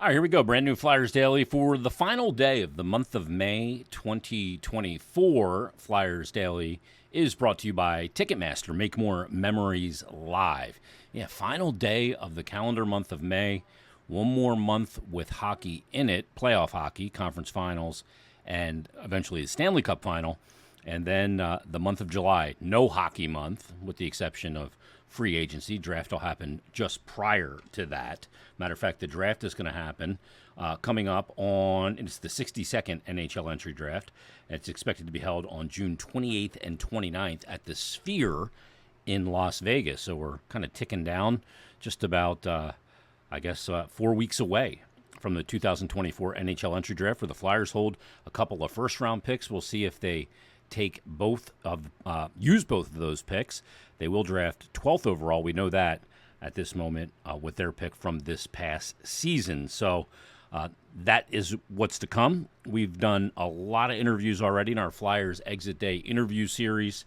All right, here we go. Brand new Flyers Daily for the final day of the month of May 2024. Flyers Daily is brought to you by Ticketmaster. Make more memories live. Yeah, final day of the calendar month of May. One more month with hockey in it, playoff hockey, conference finals, and eventually the Stanley Cup final. And then the month of July, no hockey month, with the exception of free agency. Draft will happen just prior to that. Matter of fact, the draft is going to happen coming up on, it's the 62nd NHL entry draft. It's expected to be held on June 28th and 29th at the Sphere in Las Vegas. So we're kind of ticking down just about, 4 weeks away from the 2024 NHL entry draft, where the Flyers hold a couple of first-round picks. We'll see if they take use both of those picks. They will draft 12th overall. We know that at this moment with their pick from this past season. So that is what's to come. We've done a lot of interviews already in our Flyers Exit Day interview series.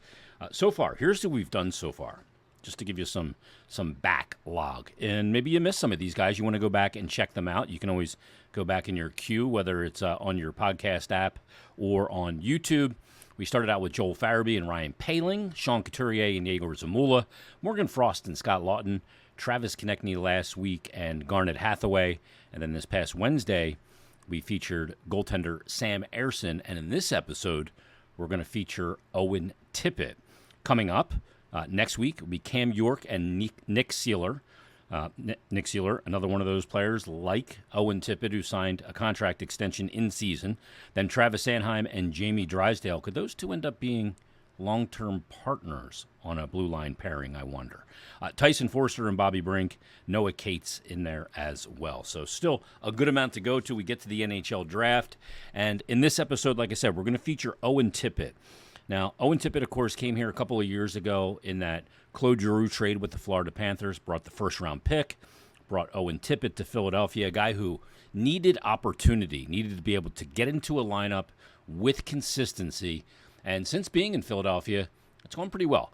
So far, here's what we've done so far, just to give you some backlog. And maybe you missed some of these guys. You want to go back and check them out. You can always go back in your queue, whether it's on your podcast app or on YouTube. We started out with Joel Farabee and Ryan Poehling, Sean Couturier and Yegor Zamula, Morgan Frost and Scott Lawton, Travis Konecny last week, and Garnet Hathaway. And then this past Wednesday, we featured goaltender Sam Ersson. And in this episode, we're going to feature Owen Tippett. Coming up next week will be Cam York and Nick Seeler. Nick Seeler, another one of those players like Owen Tippett, who signed a contract extension in season. Then Travis Sanheim and Jamie Drysdale. Could those two end up being long-term partners on a blue line pairing, I wonder? Tyson Forster and Bobby Brink, Noah Cates in there as well. So still a good amount to go till we get to the NHL draft. And in this episode, like I said, we're going to feature Owen Tippett. Now, Owen Tippett, of course, came here a couple of years ago in that Claude Giroux trade with the Florida Panthers, brought the first-round pick, brought Owen Tippett to Philadelphia, a guy who needed opportunity, needed to be able to get into a lineup with consistency. And since being in Philadelphia, it's gone pretty well.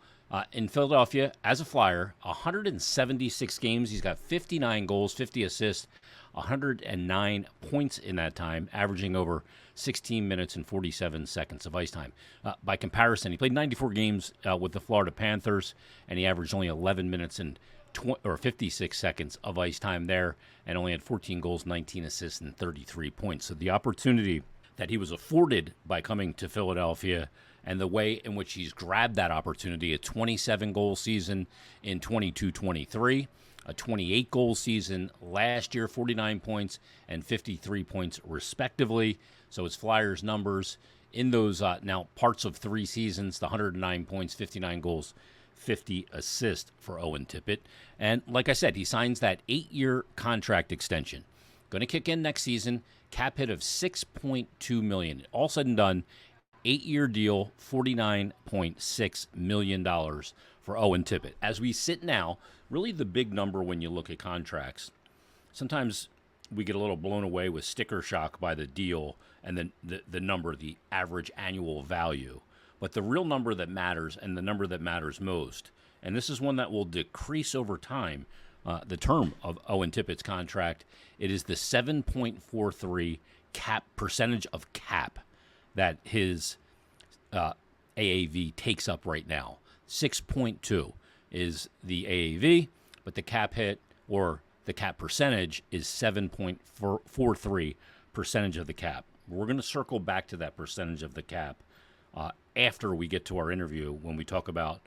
In Philadelphia, as a Flyer, 176 games. He's got 59 goals, 50 assists, 109 points in that time, averaging over 16 minutes and 47 seconds of ice time. By comparison, he played 94 games with the Florida Panthers, and he averaged only 11 minutes and 56 seconds of ice time there, and only had 14 goals, 19 assists, and 33 points. So the opportunity that he was afforded by coming to Philadelphia and the way in which he's grabbed that opportunity, a 27-goal season in 22-23, a 28-goal season last year, 49 points and 53 points respectively. So his Flyers numbers in those now parts of 3 seasons, the 109 points, 59 goals, 50 assists for Owen Tippett. And like I said, he signs that 8-year contract extension. Going to kick in next season, cap hit of $6.2 million. All said and done, 8-year deal, $49.6 million for Owen Tippett. As we sit now, really the big number when you look at contracts, sometimes we get a little blown away with sticker shock by the deal and then the number, the average annual value. But the real number that matters, and the number that matters most, and this is one that will decrease over time, the term of Owen Tippett's contract, it is the 7.43 cap percentage of cap that his AAV takes up right now. 6.2 is the AAV, but the cap hit or the cap percentage is 7.43 percentage of the cap. We're going to circle back to that percentage of the cap after we get to our interview when we talk about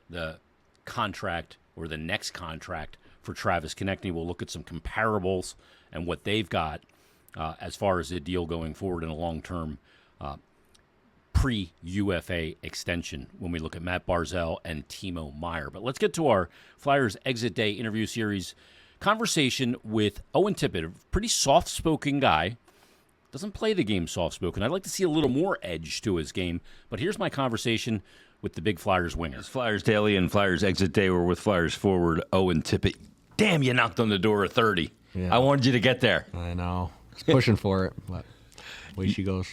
the contract or the next contract for Travis Konecny. We'll look at some comparables and what they've got as far as the deal going forward in a long-term pre-UFA extension when we look at Matt Barzal and Timo Meier. But let's get to our Flyers Exit Day interview series conversation with Owen Tippett, a pretty soft-spoken guy. Doesn't play the game soft-spoken. I'd like to see a little more edge to his game. But here's my conversation with the big Flyers winger. It's Flyers Daily and Flyers Exit Day. We're with Flyers forward Owen Tippett. Damn, you knocked on the door at 30. Yeah. I wanted you to get there. I know. I was pushing for it, but way she goes.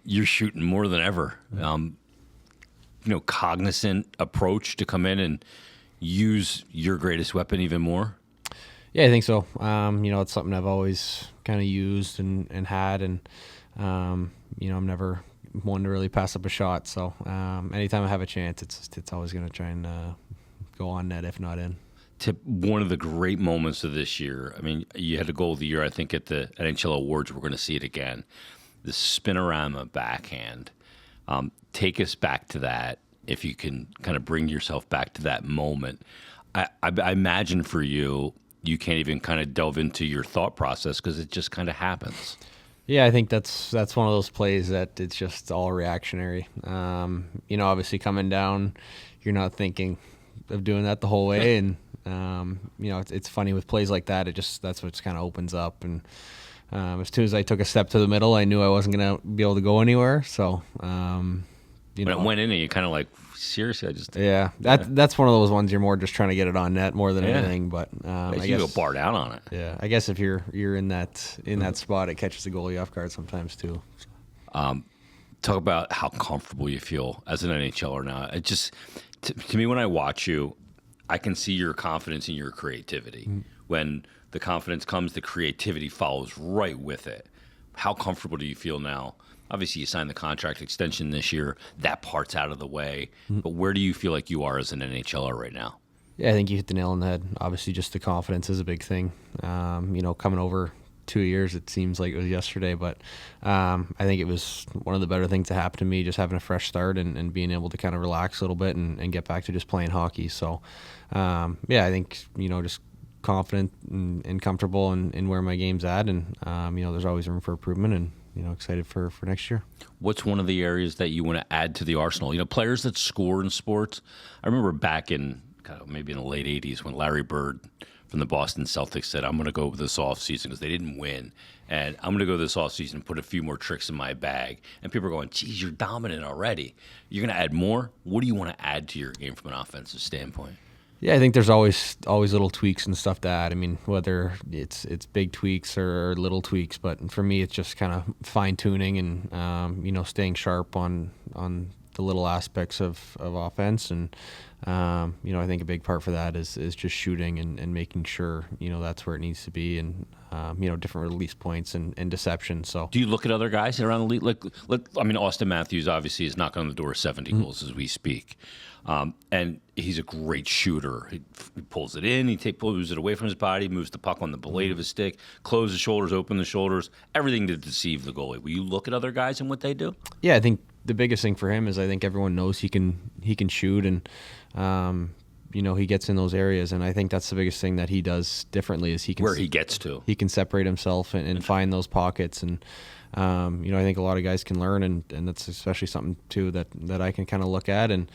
You're shooting more than ever. Cognizant approach to come in and use your greatest weapon even more. Yeah, I think so. It's something I've always kind of used and had, and I'm never one to really pass up a shot. So anytime I have a chance, it's always going to try and go on net, if not in. Tip, one of the great moments of this year. I mean, you had a goal of the year, I think, at the NHL Awards. We're going to see it again. The spinorama backhand. Take us back to that, if you can kind of bring yourself back to that moment. I imagine for you, you can't even kind of delve into your thought process because it just kind of happens. Yeah, I think that's one of those plays that it's just all reactionary. Obviously coming down, you're not thinking of doing that the whole way, and it's funny with plays like that. That's what kind of opens up, and as soon as I took a step to the middle, I knew I wasn't gonna be able to go anywhere. So When it went in, and you kind of like, seriously, that's one of those ones you're more just trying to get it on net more than anything. But I you guess go bar down on it. Yeah, I guess if you're in that spot, it catches the goalie off guard sometimes too. Talk about how comfortable you feel as an NHLer now. It just, to me, when I watch you, I can see your confidence and your creativity. When the confidence comes, the creativity follows right with it. How comfortable do you feel now? Obviously, you signed the contract extension this year. That part's out of the way. But where do you feel like you are as an NHLer right now? Yeah, I think you hit the nail on the head. Obviously, just the confidence is a big thing. Coming over 2 years, it seems like it was yesterday, but I think it was one of the better things that happened to me, just having a fresh start and being able to kind of relax a little bit and get back to just playing hockey. So, I think, just confident and comfortable in where my game's at, and, there's always room for improvement, and excited for next year. What's one of the areas that you want to add to the arsenal? Players that score in sports. I remember back in maybe in the late 80s when Larry Bird from the Boston Celtics said, I'm going to go this offseason because they didn't win. And I'm going to go this offseason and put a few more tricks in my bag. And people are going, geez, you're dominant already. You're going to add more? What do you want to add to your game from an offensive standpoint? Yeah, I think there's always little tweaks and stuff to add. I mean, whether it's big tweaks or little tweaks, but for me, it's just kind of fine tuning and staying sharp on the little aspects of offense. And I think a big part for that is just shooting and making sure that's where it needs to be, and different release points and deception. So, do you look at other guys around the league? Austin Matthews obviously is knocking on the door of 70 goals as we speak. And he's a great shooter. He pulls it in, moves it away from his body, moves the puck on the blade of his stick, closes the shoulders, open the shoulders, everything to deceive the goalie. Will you look at other guys and what they do? Yeah, I think the biggest thing for him is I think everyone knows he can shoot, and he gets in those areas, and I think that's the biggest thing that he does differently is he can separate himself and find those pockets, and I think a lot of guys can learn, and that's especially something too that I can kind of look at and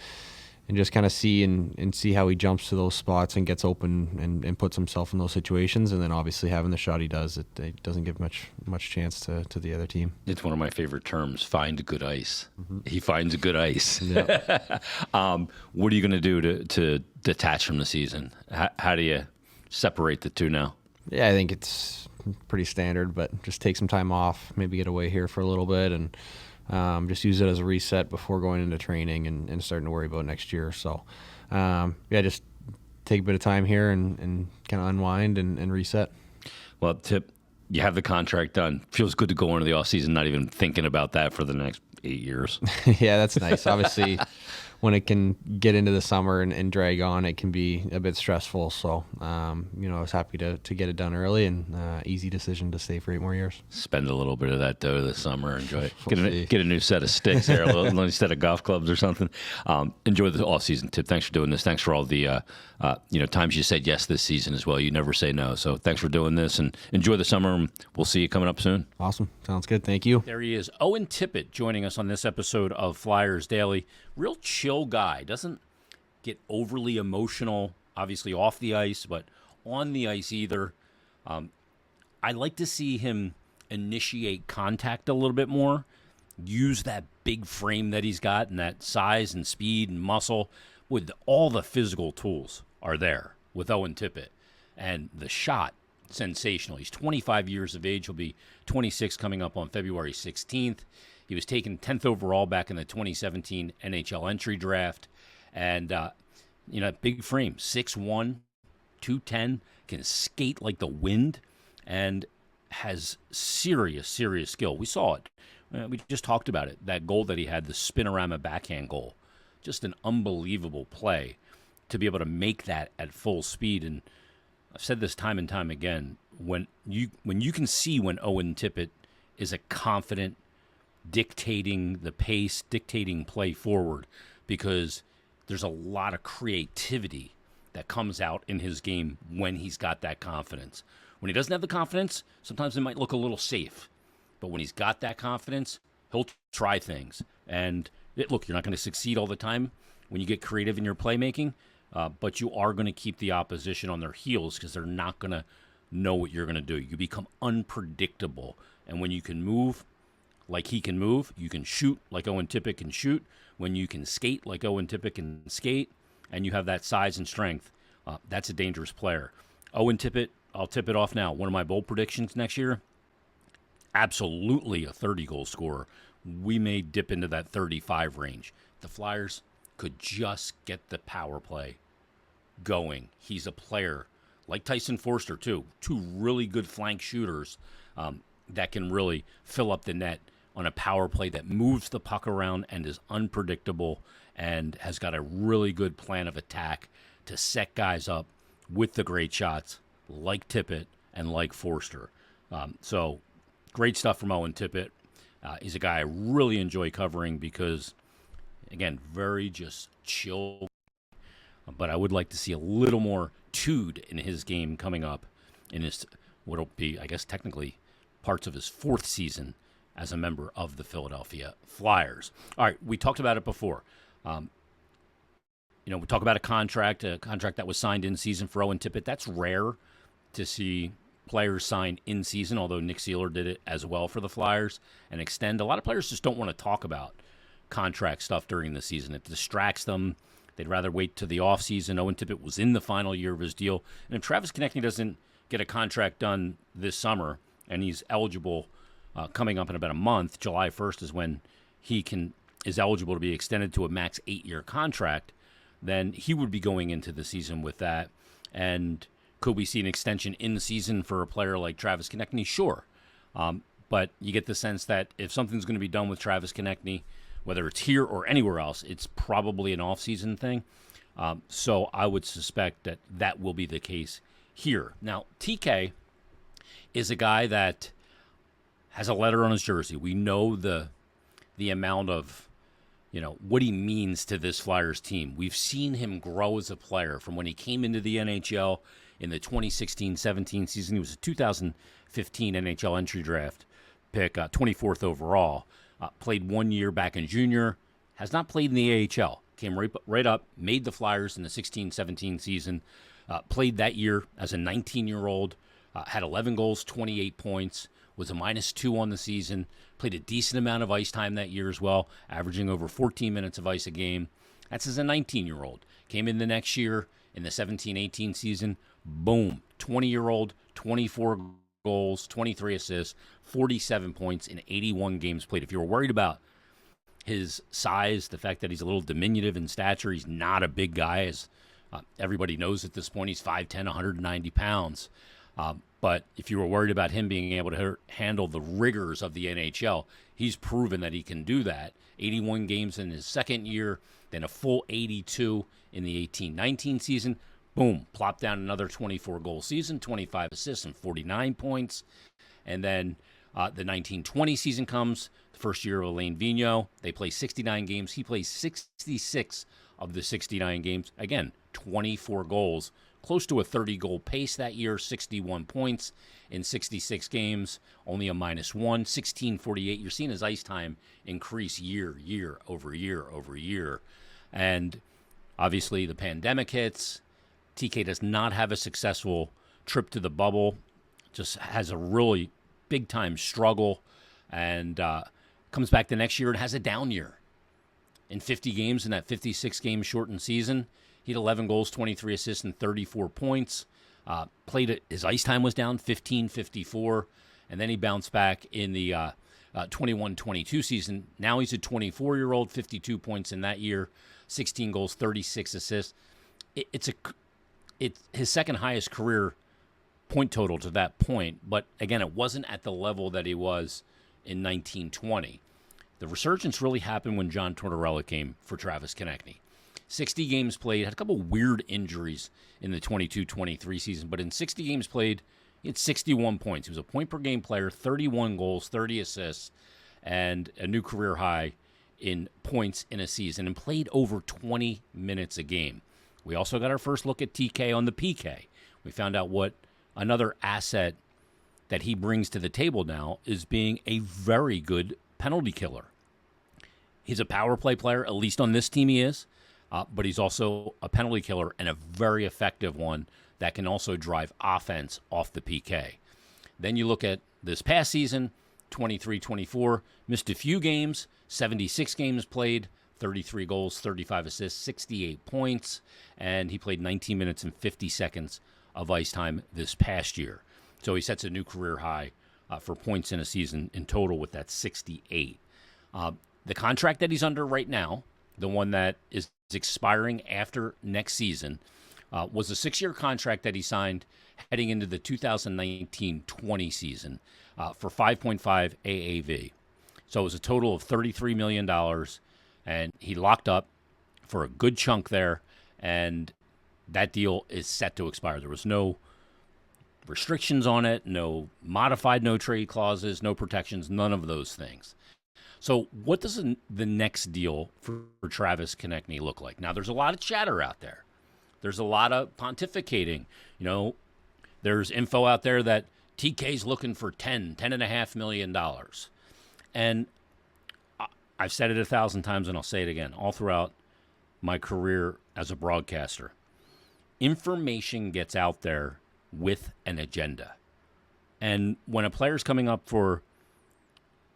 just kind of see and see how he jumps to those spots and gets open and puts himself in those situations. And then obviously having the shot he does, it doesn't give much chance to the other team. It's one of my favorite terms, find good ice. He finds a good ice. Yeah. What are you going to do to detach from the season? How do you separate the two now? Yeah, I think it's pretty standard, but just take some time off, maybe get away here for a little bit, and just use it as a reset before going into training and starting to worry about next year. So, just take a bit of time here and kind of unwind and reset. Well, Tip, you have the contract done. Feels good to go into the offseason, not even thinking about that for the next 8 years. Yeah, that's nice. Obviously, when it can get into the summer and drag on, it can be a bit stressful. So, I was happy to get it done early, and easy decision to stay for 8 more years. Spend a little bit of that dough this summer. Enjoy it. Get a new set of sticks there, a new set of golf clubs or something. Enjoy the off season, Tip. Thanks for doing this. Thanks for all the times you said yes this season as well. You never say no. So thanks for doing this, and enjoy the summer. And we'll see you coming up soon. Awesome. Sounds good. Thank you. There he is, Owen Tippett, joining us on this episode of Flyers Daily. Real chill guy. Doesn't get overly emotional, obviously off the ice, but on the ice either. I like to see him initiate contact a little bit more, use that big frame that he's got and that size and speed and muscle. With all the physical tools are there with Owen Tippett. And the shot, sensational. He's 25 years of age. He'll be 26 coming up on February 16th. He was taken 10th overall back in the 2017 NHL entry draft. And, big frame, 6'1", 210, can skate like the wind, and has serious skill. We saw it. We just talked about it. That goal that he had, the spinorama backhand goal, just an unbelievable play to be able to make that at full speed. And I've said this time and time again, when you can see when Owen Tippett is a confident, dictating the pace, dictating play forward, because there's a lot of creativity that comes out in his game when he's got that confidence. When he doesn't have the confidence, sometimes it might look a little safe. But when he's got that confidence, he'll try things. And look, you're not going to succeed all the time when you get creative in your playmaking, but you are going to keep the opposition on their heels because they're not going to know what you're going to do. You become unpredictable. And when you can move like he can move, you can shoot like Owen Tippett can shoot. When you can skate like Owen Tippett can skate, and you have that size and strength, that's a dangerous player. Owen Tippett, I'll tip it off now. One of my bold predictions next year, absolutely a 30-goal scorer. We may dip into that 35 range. The Flyers could just get the power play going. He's a player like Tyson Foerster, too. Two really good flank shooters that can really fill up the net on a power play that moves the puck around and is unpredictable and has got a really good plan of attack to set guys up with the great shots like Tippett and like Foerster. So great stuff from Owen Tippett. He's a guy I really enjoy covering because, again, very just chill. But I would like to see a little more tude in his game coming up in his, what'll be, I guess, technically parts of his fourth season as a member of the Philadelphia Flyers. All right, we talked about it before. We talk about a contract that was signed in season for Owen Tippett. That's rare to see players sign in season, although Nick Seeler did it as well for the Flyers and extend. A lot of players just don't want to talk about contract stuff during the season. It distracts them. They'd rather wait to the offseason. Owen Tippett was in the final year of his deal. And if Travis Konecny doesn't get a contract done this summer and he's eligible coming up in about a month, July 1st is when he is eligible to be extended to a max 8-year contract, then he would be going into the season with that. And could we see an extension in the season for a player like Travis Konecny? Sure. But you get the sense that if something's going to be done with Travis Konecny, whether it's here or anywhere else, it's probably an off-season thing. So I would suspect that will be the case here. Now, TK is a guy that has a letter on his jersey. We know the amount of, what he means to this Flyers team. We've seen him grow as a player from when he came into the NHL in the 2016-17 season. He was a 2015 NHL entry draft pick, 24th overall. Played 1 year back in junior. Has not played in the AHL. Came right up, made the Flyers in the 16-17 season. Played that year as a 19-year-old. Had 11 goals, 28 points. Was a -2 on the season. Played a decent amount of ice time that year as well, averaging over 14 minutes of ice a game. That's as a 19-year-old. Came in the next year in the 17-18 season. Boom. 20-year-old, 24 goals, 23 assists, 47 points in 81 games played. If you were worried about his size, the fact that he's a little diminutive in stature, he's not a big guy, as everybody knows at this point. He's 5'10", 190 pounds. But if you were worried about him being able to handle the rigors of the NHL, he's proven that he can do that. 81 games in his second year, then a full 82 in the 18-19 season. Boom, plopped down another 24-goal season, 25 assists and 49 points. And then the 19-20 season comes, the first year of Alain Vigneault. They play 69 games. He plays 66 of the 69 games. Again, 24 goals. Close to a 30-goal pace that year, 61 points in 66 games, only a -1, 1648. You're seeing his ice time increase year over year. And obviously the pandemic hits. TK does not have a successful trip to the bubble, just has a really big-time struggle, and comes back the next year and has a down year. In 50 games in that 56-game shortened season, he had 11 goals, 23 assists, and 34 points. His ice time was down, 15:54, and then he bounced back in the 21-22 season. Now he's a 24-year-old, 52 points in that year, 16 goals, 36 assists. It's his second highest career point total to that point. But again, it wasn't at the level that he was in 1920. The resurgence really happened when John Tortorella came for Travis Konecny. 60 games played, had a couple weird injuries in the 22-23 season, but in 60 games played, he had 61 points. He was a point-per-game player, 31 goals, 30 assists, and a new career high in points in a season, and played over 20 minutes a game. We also got our first look at TK on the PK. We found out what another asset that he brings to the table now is being a very good penalty killer. He's a power play player, at least on this team he is, but he's also a penalty killer and a very effective one that can also drive offense off the PK. Then you look at this past season, 23-24, missed a few games, 76 games played, 33 goals, 35 assists, 68 points, and he played 19 minutes and 50 seconds of ice time this past year. So he sets a new career high for points in a season in total with that 68. The contract that he's under right now, the one that is expiring after next season, was a 6-year contract that he signed heading into the 2019-20 season for 5.5 AAV. So it was a total of $33 million, and he locked up for a good chunk there, and that deal is set to expire. There was no restrictions on it, no modified no trade clauses, no protections, none of those things. So what does the next deal for Travis Konecny look like? Now, there's a lot of chatter out there. There's a lot of pontificating. You know, there's info out there that TK's looking for $10.5 million. And I've said it 1,000 times, and I'll say it again, all throughout my career as a broadcaster. Information gets out there with an agenda. And when a player's coming up for,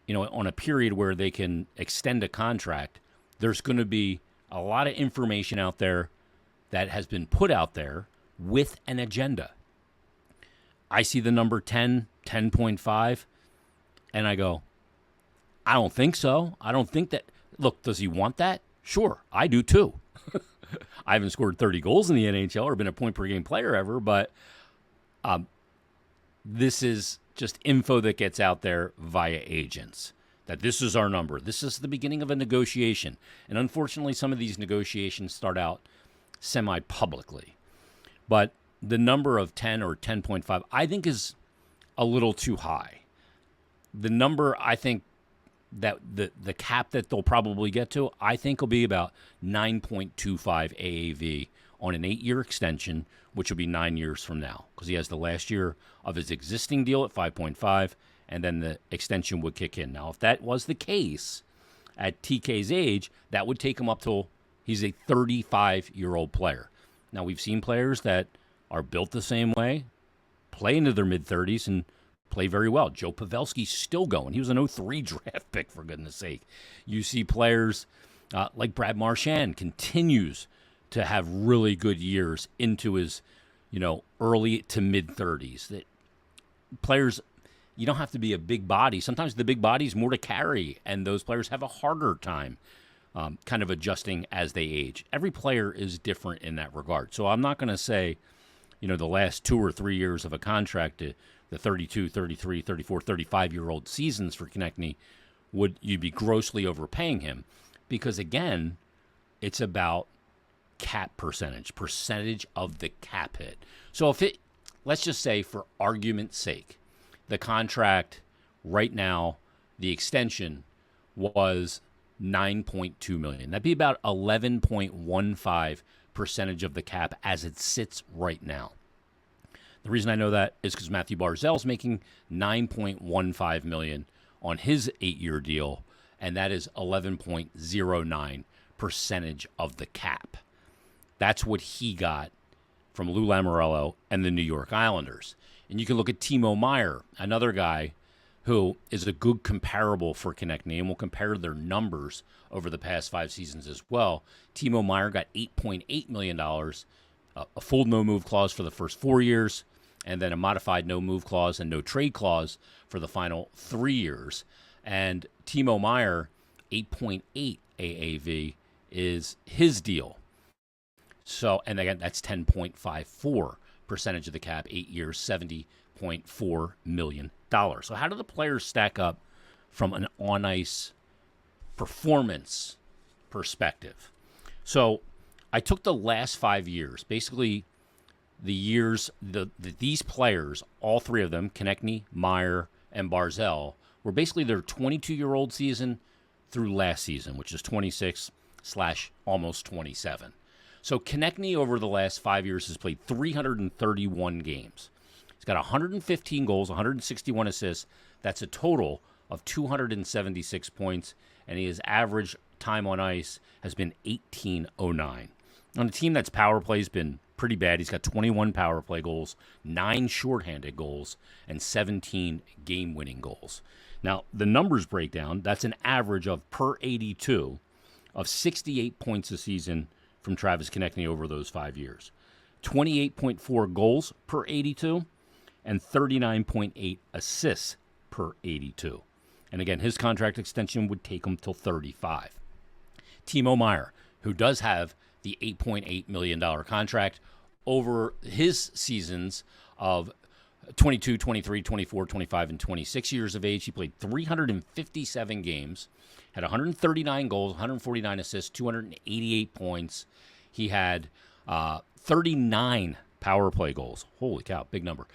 you know, on a period where they can extend a contract, there's going to be a lot of information out there that has been put out there with an agenda. I see the number 10, 10.5, and I go, I don't think so. I don't think that. Look, does he want that? Sure, I do too. I haven't scored 30 goals in the NHL or been a point-per-game player ever, but this is just info that gets out there via agents, that this is our number. This is the beginning of a negotiation. And unfortunately, some of these negotiations start out semi-publicly. But the number of 10 or 10.5, I think, is a little too high. The number, I think, that the cap that they'll probably get to, I think will be about 9.25 AAV on an 8-year extension, which will be 9 years from now, because he has the last year of his existing deal at 5.5, and then the extension would kick in. Now, if that was the case at TK's age, that would take him up till he's a 35-year-old player. Now, we've seen players that are built the same way, play into their mid-30s, and play very well. Joe Pavelski's still going. He was an 03 draft pick, for goodness sake. You see players like Brad Marchand continues to have really good years into his, early to mid-30s. That players, you don't have to be a big body. Sometimes the big body's more to carry, and those players have a harder time kind of adjusting as they age. Every player is different in that regard. So I'm not going to say, the last 2 or 3 years of a contract, the 32, 33, 34, 35-year-old seasons for Konecny, would you be grossly overpaying him? Because, again, it's about cap percentage of the cap hit. So let's just say, for argument's sake, the contract right now, the extension was $9.2 million. That'd be about 11.15% of the cap as it sits right now. The reason I know that is because Matthew Barzal's making $9.15 million on his 8-year deal, and that is 11.09% of the cap. That's what he got from Lou Lamoriello and the New York Islanders. And you can look at Timo Meier, another guy who is a good comparable for Konecny, and we'll compare their numbers over the past 5 seasons as well. Timo Meier got $8.8 million, a full no-move clause for the first 4 years, and then a modified no-move clause and no-trade clause for the final 3 years. And Timo Meier, 8.8 AAV is his deal. So, and again, that's 10.54% percentage of the cap, 8 years, $70.4 million. So how do the players stack up from an on-ice performance perspective? So I took the last 5 years, basically the years these players, all three of them, Konecny, Meier, and Barzal, were basically their 22-year-old season through last season, which is 26/almost 27. So Konecny over the last 5 years has played 331 games. He's got 115 goals, 161 assists. That's a total of 276 points, and his average time on ice has been 18:09. On a team that's power play's been pretty bad. He's got 21 power play goals, 9 shorthanded goals, and 17 game-winning goals. Now, the numbers break down. That's an average of per 82 of 68 points a season from Travis Konecny over those 5 years. 28.4 goals per 82 and 39.8 assists per 82. And again, his contract extension would take him till 35. Timo Meier, who does have the $8.8 million contract over his seasons of 22, 23, 24, 25, and 26 years of age. He played 357 games, had 139 goals, 149 assists, 288 points. He had 39 power play goals. Holy cow, big number.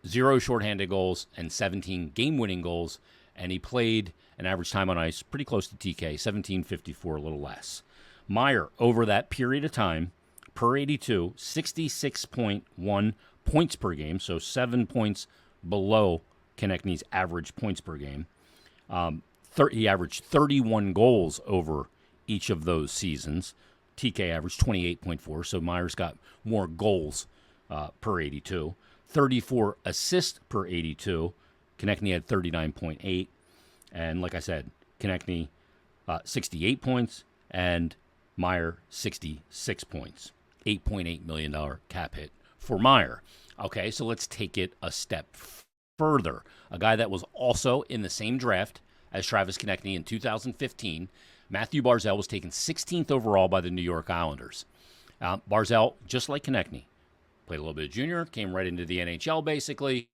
0 shorthanded goals and 17 game-winning goals. And he played an average time on ice pretty close to TK, 17:54, a little less. Meier, over that period of time, per 82, 66.1 points per game, so 7 points below Konechny's average points per game. He averaged 31 goals over each of those seasons. TK averaged 28.4, so Meier's got more goals per 82. 34 assists per 82. Konechny had 39.8. And like I said, Konechny 68 points and Meier 66 points. $8.8 million cap hit for Meier. Okay, so let's take it a step further. A guy that was also in the same draft as Travis Konecny in 2015, Matthew Barzal was taken 16th overall by the New York Islanders. Barzal, just like Konecny, played a little bit of junior, came right into the NHL basically,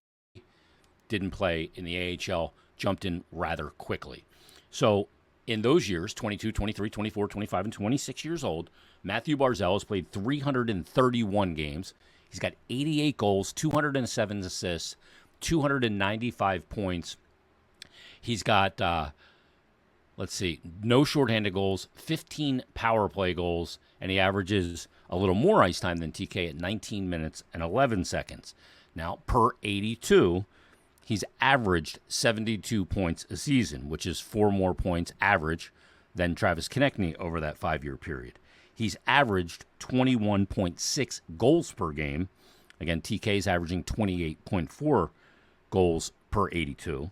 didn't play in the AHL, jumped in rather quickly. So in those years, 22, 23, 24, 25, and 26 years old, Matthew Barzal has played 331 games. He's got 88 goals, 207 assists, 295 points. He's got, no shorthanded goals, 15 power play goals, and he averages a little more ice time than TK at 19 minutes and 11 seconds. Now, per 82, he's averaged 72 points a season, which is 4 more points average than Travis Konecny over that 5-year period. He's averaged 21.6 goals per game. Again, TK's averaging 28.4 goals per 82.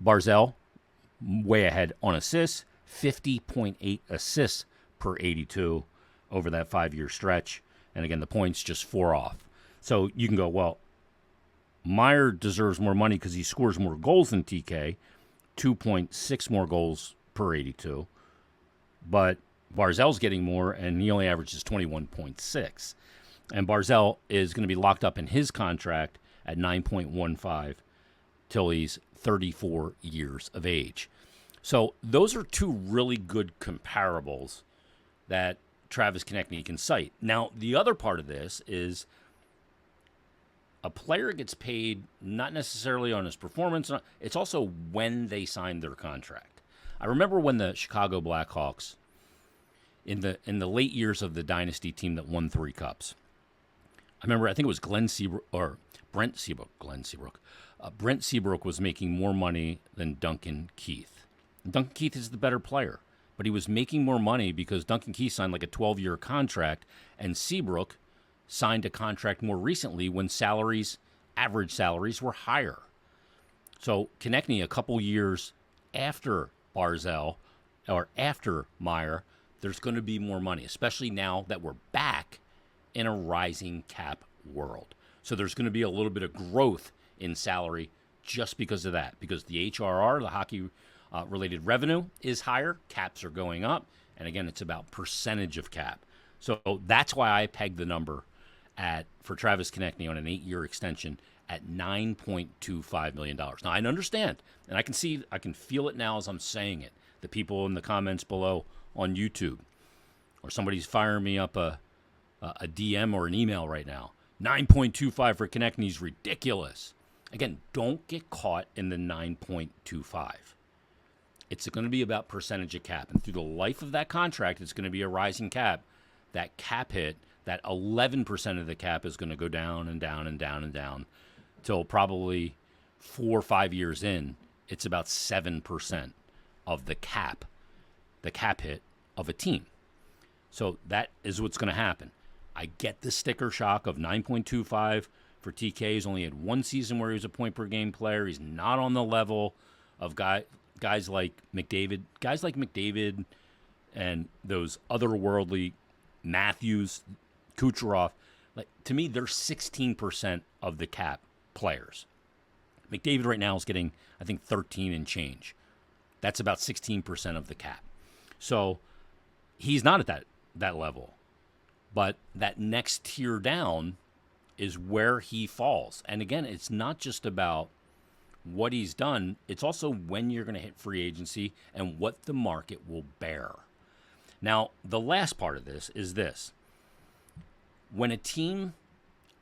Barzal, way ahead on assists, 50.8 assists per 82 over that 5-year stretch. And again, the points just 4 off. So you can go, well, Meier deserves more money because he scores more goals than TK, 2.6 more goals per 82. But Barzal's getting more, and he only averages 21.6. And Barzal is going to be locked up in his contract at 9.15 till he's 34 years of age. So those are 2 really good comparables that Travis Konecny can cite. Now, the other part of this is a player gets paid not necessarily on his performance. It's also when they signed their contract. I remember when the Chicago Blackhawks, in the late years of the dynasty team that won 3 cups, I think it was Brent Seabrook. Brent Seabrook was making more money than Duncan Keith. Duncan Keith is the better player, but he was making more money because Duncan Keith signed like a 12-year contract, and Seabrook signed a contract more recently when average salaries were higher. So Konecny, a couple years after Barzal or after Meier, there's going to be more money, especially now that we're back in a rising cap world. So there's going to be a little bit of growth in salary just because of that, because the HRR, the hockey-related revenue, is higher, caps are going up, and again, it's about percentage of cap. So that's why I pegged the number for Travis Konecny on an 8-year extension at $9.25 million. Now, I understand, and I can feel it now as I'm saying it. The people in the comments below on YouTube, or somebody's firing me up a DM or an email right now. 9.25 for Konechny is ridiculous. Again, don't get caught in the 9.25. It's going to be about percentage of cap. And through the life of that contract, it's going to be a rising cap. That cap hit, that 11% of the cap is going to go down and down and down and down till probably 4 or 5 years in. It's about 7% of the cap hit of a team. So that is what's going to happen. I get the sticker shock of 9.25 for TK. He's only had one season where he was a point-per-game player. He's not on the level of guys like McDavid and those otherworldly Matthews, Kucherov. Like, to me, they're 16% of the cap players. McDavid right now is getting, I think, 13 and change. That's about 16% of the cap. So he's not at that level. But that next tier down is where he falls. And again, it's not just about what he's done. It's also when you're going to hit free agency and what the market will bear. Now, the last part of this is this. When a team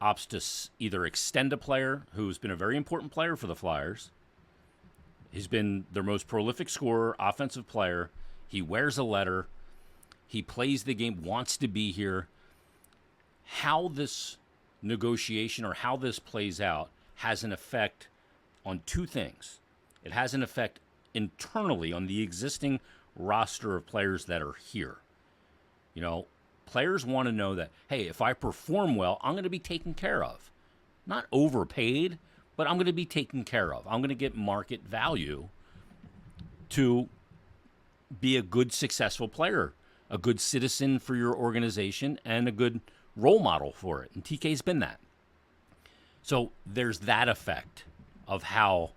opts to either extend a player who's been a very important player for the Flyers, he's been their most prolific scorer, offensive player, he wears a letter, he plays the game, wants to be here, how this negotiation or how this plays out has an effect on two things. It has an effect internally on the existing roster of players that are here. You know, players want to know that, hey, if I perform well, I'm going to be taken care of. Not overpaid, but I'm going to be taken care of. I'm going to get market value to be a good, successful player, a good citizen for your organization, and a good role model for it. And TK's been that. So there's that effect of how,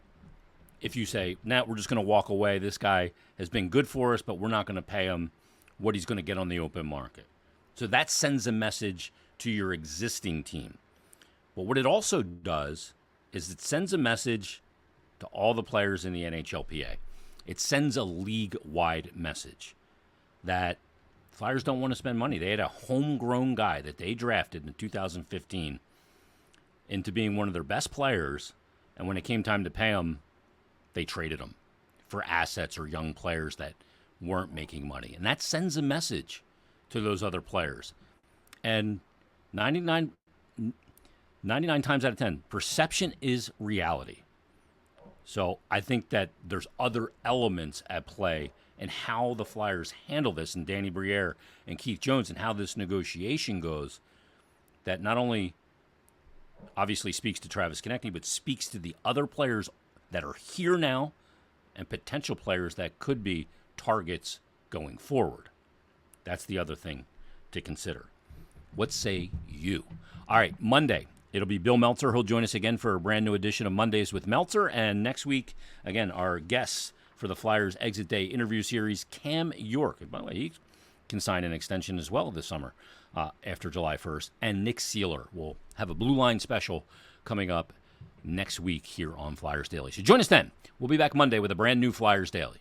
if you say, nah, we're just going to walk away, this guy has been good for us, but we're not going to pay him what he's going to get on the open market. So that sends a message to your existing team. But what it also does is it sends a message to all the players in the NHLPA. It sends a league-wide message that Flyers don't want to spend money. They had a homegrown guy that they drafted in 2015 into being one of their best players, and when it came time to pay him, they traded him for assets or young players that weren't making money. And that sends a message to those other players. And 99 times out of 10, perception is reality. So I think that there's other elements at play in how the Flyers handle this, and Danny Briere and Keith Jones, and how this negotiation goes, that not only obviously speaks to Travis Konecny, but speaks to the other players that are here now and potential players that could be targets going forward. That's the other thing to consider. What say you? All right, Monday, it'll be Bill Meltzer. He'll join us again for a brand new edition of Mondays with Meltzer. And next week, again, our guests for the Flyers Exit Day interview series, Cam York. And by the way, he can sign an extension as well this summer after July 1st. And Nick Seeler will have a Blue Line special coming up next week here on Flyers Daily. So join us then. We'll be back Monday with a brand new Flyers Daily.